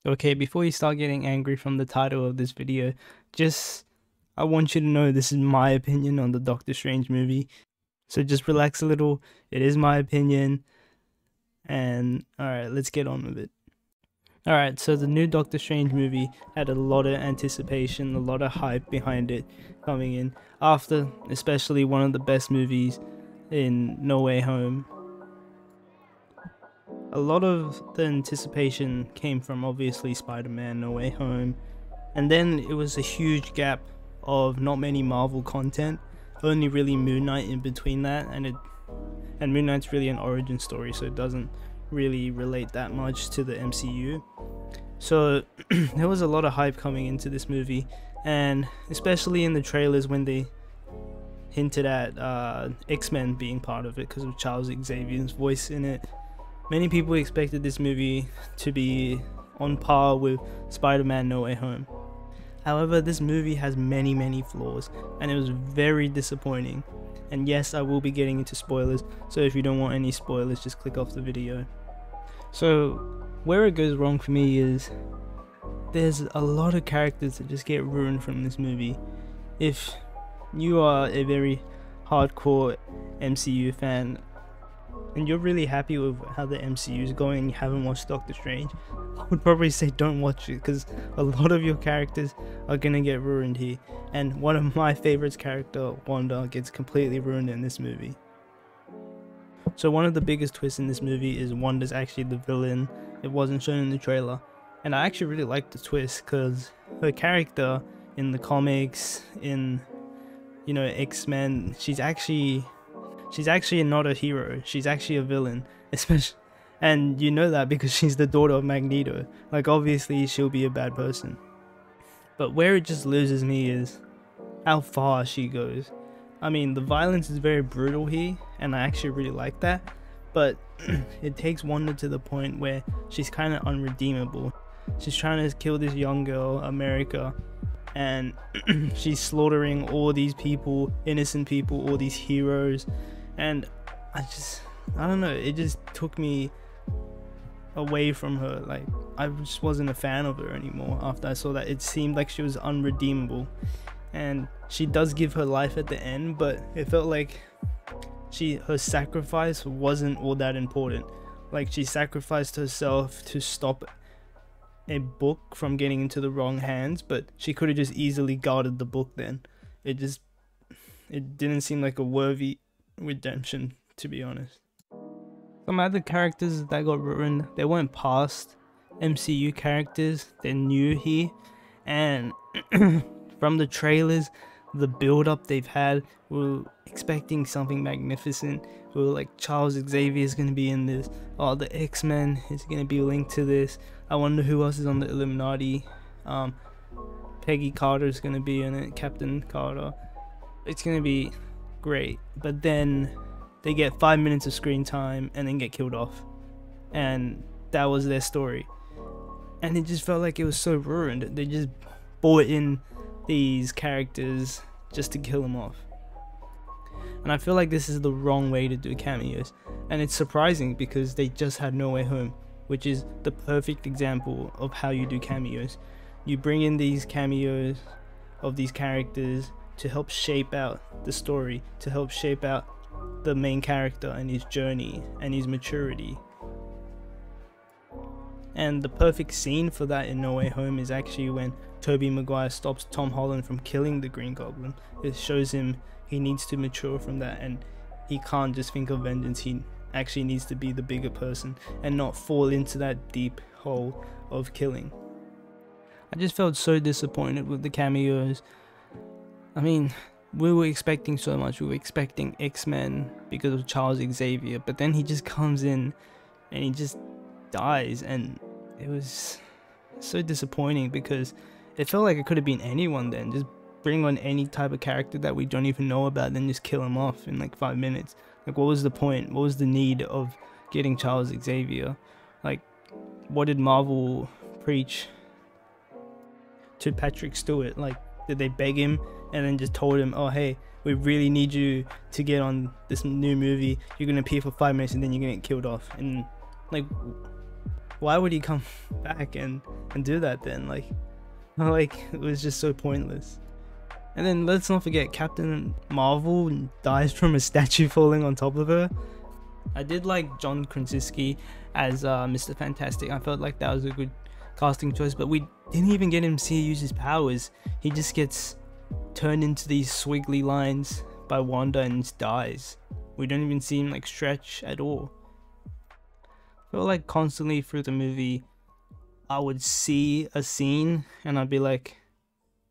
Okay, before you start getting angry from the title of this video, I want you to know this is my opinion on the Doctor Strange movie. So just relax a little. It is my opinion. And alright, let's get on with it. Alright, so the new Doctor Strange movie had a lot of anticipation, a lot of hype behind it coming in after, especially one of the best movies in No Way Home. A lot of the anticipation came from obviously Spider-Man No Way Home, and then it was a huge gap of not many Marvel content, only really Moon Knight in between that, and Moon Knight's really an origin story, so it doesn't really relate that much to the MCU. So there was a lot of hype coming into this movie, and especially in the trailers when they hinted at X-Men being part of it because of Charles Xavier's voice in it. Many people expected this movie to be on par with Spider-Man No Way Home. However, this movie has many flaws, and it was very disappointing. And yes, I will be getting into spoilers, so if you don't want any spoilers, just click off the video. So, where it goes wrong for me is there's a lot of characters that just get ruined from this movie. If you are a very hardcore MCU fan, and you're really happy with how the MCU is going and you haven't watched Doctor Strange, I would probably say don't watch it, because a lot of your characters are gonna get ruined here, and one of my favorites character, Wanda, gets completely ruined in this movie. So one of the biggest twists in this movie is Wanda's actually the villain. It wasn't shown in the trailer, and I actually really liked the twist because her character in the comics, in X-Men, she's actually not a hero. She's actually a villain, especially, and you know that because she's the daughter of Magneto. Like, obviously she'll be a bad person. But where it just loses me is how far she goes. I mean, the violence is very brutal here, and I actually really like that. But it takes Wanda to the point where she's kind of unredeemable. She's trying to kill this young girl, America, and she's slaughtering all these people, innocent people, all these heroes. And I don't know, it just took me away from her. Like, I just wasn't a fan of her anymore after I saw that. It seemed like she was unredeemable, and she does give her life at the end, but it felt like her sacrifice wasn't all that important. Like, she sacrificed herself to stop a book from getting into the wrong hands, but she could have just easily guarded the book then. It didn't seem like a worthy redemption, to be honest. Some other characters that got ruined, they weren't past MCU characters, they're new here, and from the trailers, the build up they've had, we were expecting something magnificent. We were like, Charles Xavier is going to be in this, oh, the X-Men is going to be linked to this, I wonder who else is on the Illuminati, Peggy Carter is going to be in it, Captain Carter. It's going to be great. But then they get 5 minutes of screen time and then get killed off, and that was their story. And it just felt like it was so ruined. They just brought in these characters just to kill them off, and I feel like this is the wrong way to do cameos. And it's surprising because they just had No Way Home, which is the perfect example of how you do cameos. You bring in these cameos of these characters to help shape out the story, to help shape out the main character and his journey and his maturity. And the perfect scene for that in No Way Home is actually when Tobey Maguire stops Tom Holland from killing the Green Goblin. It shows him he needs to mature from that, and he can't just think of vengeance. He actually needs to be the bigger person and not fall into that deep hole of killing. I just felt so disappointed with the cameos. I mean, we were expecting so much. We were expecting X-Men because of Charles Xavier, but then he just comes in and he just dies, and it was so disappointing because it felt like it could have been anyone then. Just bring on any type of character that we don't even know about, then just kill him off in like 5 minutes. Like, what was the point? What was the need of getting Charles Xavier? Like, what did Marvel preach to Patrick Stewart? Like, did they beg him and then just told him, oh hey, we really need you to get on this new movie, you're gonna appear for 5 minutes and then you're gonna get killed off? And like, why would he come back and do that then? Like it was just so pointless. And then let's not forget Captain Marvel dies from a statue falling on top of her. I did like John Krasinski as Mr. Fantastic. I felt like that was a good casting choice, but we didn't even get him to see use his powers. He just gets turned into these squiggly lines by Wanda and just dies. We don't even see him like stretch at all. I felt like constantly through the movie I would see a scene and I'd be like,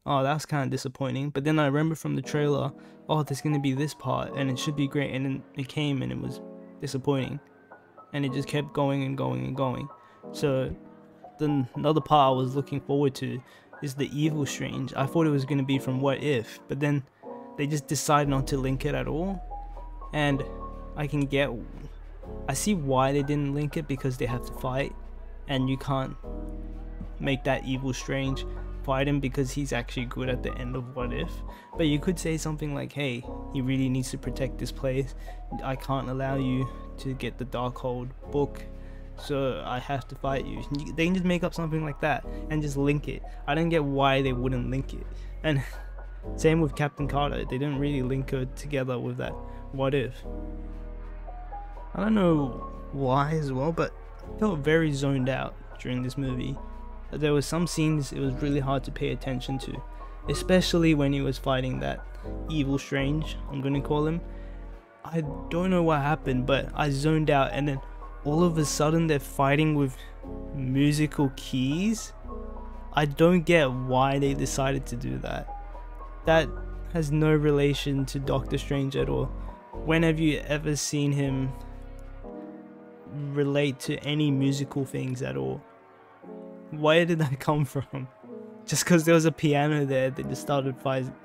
oh, that's kind of disappointing. But then I remember from the trailer, oh, there's gonna be this part and it should be great, and then it came and it was disappointing, and it just kept going and going and going. So then another part I was looking forward to is the Evil Strange. I thought it was gonna be from What If, but then they just decided not to link it at all. And I see why they didn't link it, because they have to fight, and you can't make that Evil Strange fight him because he's actually good at the end of What If. But you could say something like, hey, he really needs to protect this place, I can't allow you to get the Darkhold book, so I have to fight you. They can just make up something like that and just link it. I don't get why they wouldn't link it. And same with Captain Carter, they didn't really link her together with that What If. I don't know why as well, but I felt very zoned out during this movie. There were some scenes it was really hard to pay attention to, especially when he was fighting that Evil Strange, I'm gonna call him. I don't know what happened, but I zoned out, and then all of a sudden they're fighting with musical keys. I don't get why they decided to do that. That has no relation to Doctor Strange at all. When have you ever seen him relate to any musical things at all? Where did that come from? Just because there was a piano there, they just started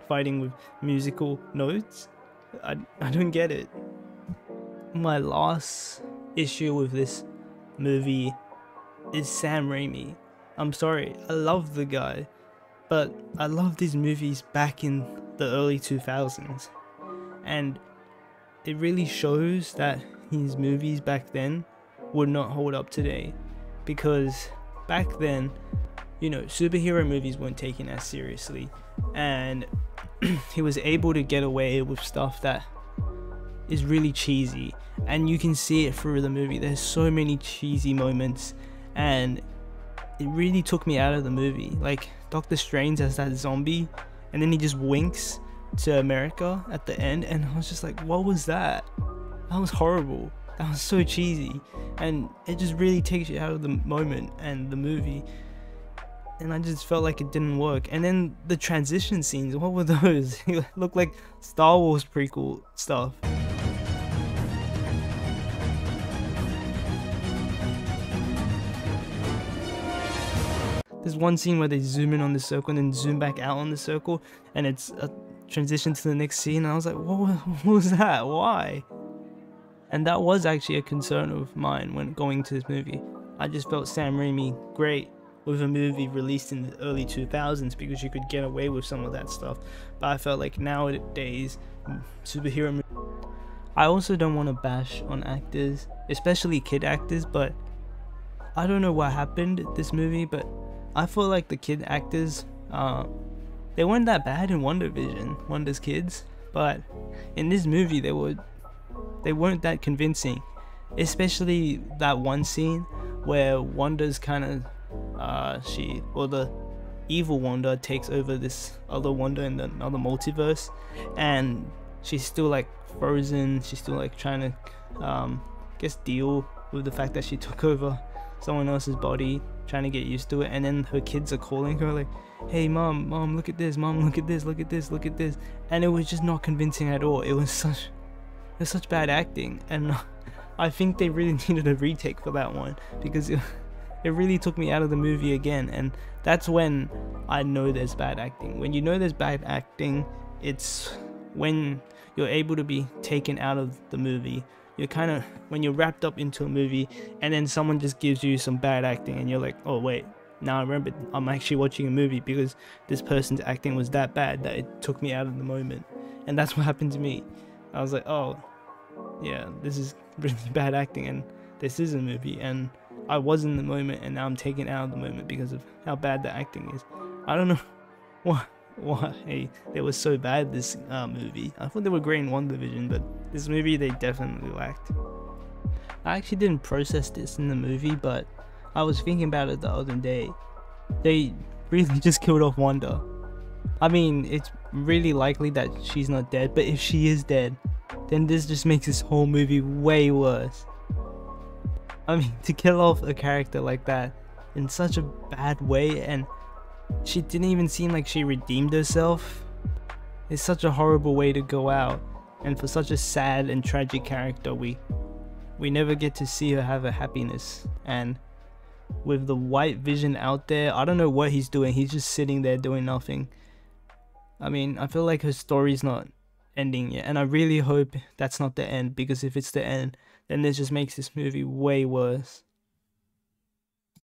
fighting with musical notes? I don't get it. My last issue with this movie is Sam Raimi. I'm sorry, I love the guy, but I loved his movies back in the early 2000s, and it really shows that his movies back then would not hold up today, because back then, you know, superhero movies weren't taken as seriously, and he was able to get away with stuff that is really cheesy, and you can see it through the movie. There's so many cheesy moments, and it really took me out of the movie. Like Doctor Strange has that zombie, and then he just winks to America at the end, and I was just like, what was that? That was horrible. That was so cheesy, and it just really takes you out of the moment and the movie, and I just felt like it didn't work. And then the transition scenes, what were those? It looked like Star Wars prequel stuff. There's one scene where they zoom in on the circle and then zoom back out on the circle, and it's a transition to the next scene, and I was like, what was that? Why? And that was actually a concern of mine when going to this movie. I just felt Sam Raimi great with a movie released in the early 2000s, because you could get away with some of that stuff. But I felt like nowadays, superhero movies... I also don't want to bash on actors, especially kid actors, but I don't know what happened this movie, but I feel like the kid actors, they weren't that bad in Wanda's kids, but in this movie they weren't that convincing, especially that one scene where Wanda's kind of the evil Wanda takes over this other Wanda in another multiverse, and she's still like frozen. She's still like trying to deal with the fact that she took over someone else's body, trying to get used to it. And then her kids are calling her like, hey mom, look at this, mom, look at this, look at this, look at this. And it was just not convincing at all. It was such bad acting, and I think they really needed a retake for that one, because it really took me out of the movie again. And that's when I know there's bad acting. When you know there's bad acting, it's when you're able to be taken out of the movie. You're kind of, when you're wrapped up into a movie and then someone just gives you some bad acting and you're like, oh wait, now I remember I'm actually watching a movie because this person's acting was that bad that it took me out of the moment. And that's what happened to me. I was like, oh yeah, this is really bad acting, and this is a movie, and I was in the moment and now I'm taken out of the moment because of how bad the acting is. I don't know why they were so bad this movie. I thought they were great in WandaVision, but this movie they definitely lacked. I actually didn't process this in the movie, but I was thinking about it the other day. They really just killed off Wanda. I mean, it's really likely that she's not dead, but if she is dead, then this just makes this whole movie way worse. I mean, to kill off a character like that in such a bad way, and she didn't even seem like she redeemed herself, is such a horrible way to go out. And for such a sad and tragic character, we never get to see her have a happiness. And with the White Vision out there, I don't know what he's doing. He's just sitting there doing nothing. I mean, I feel like her story's not ending yet, and I really hope that's not the end, because if it's the end, then this just makes this movie way worse.